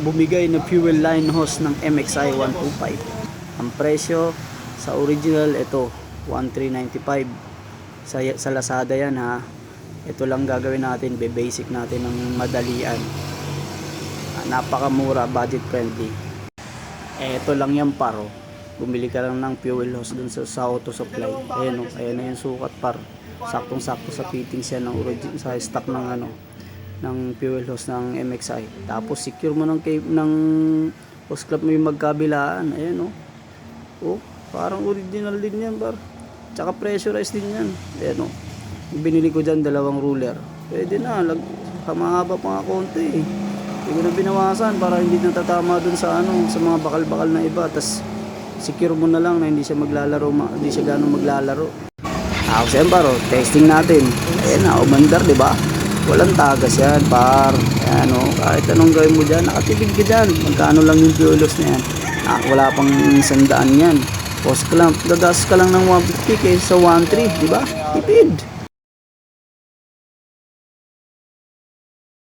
bumigay na fuel line hose ng MXI 125. Ang presyo sa original ito 1395. Sa Lazada yan ha. Ito lang gagawin natin, basic natin ng madalian. Napakamura, budget friendly. Ito lang yan paro. Bumili ka lang ng fuel hose dun sa auto supply. Ayan o, ayan na yung sukat par. Saktong sakto sa fittings yan ng origin, sa stock ng ano, ng fuel hose ng MXI. Tapos secure mo ng hose clamp mo yung magkabilaan. Ayan o. Oh, parang original din yan par. Tsaka pressurized din yan. Ayan o. Binili ko dyan 2 ruler. Pwede na, mahaba pa nga konti eh. Hindi ko na binawasan para hindi natatama dun sa ano, sa mga bakal-bakal na iba. Tas secure mo na lang na hindi siya maglalaro, hindi siya ganong maglalaro. Ako siyempre paro, testing natin. Ayan na, umandar, di ba? Walang tagas yan, par. Ayan o, kahit anong gawin mo dyan, nakatipid ka dyan. Magkano lang yung fuel hose na yan? Wala pang 100 yan. Post clamp, gagas ka lang ng 150 kaysa sa 1.3, di ba? Tipid.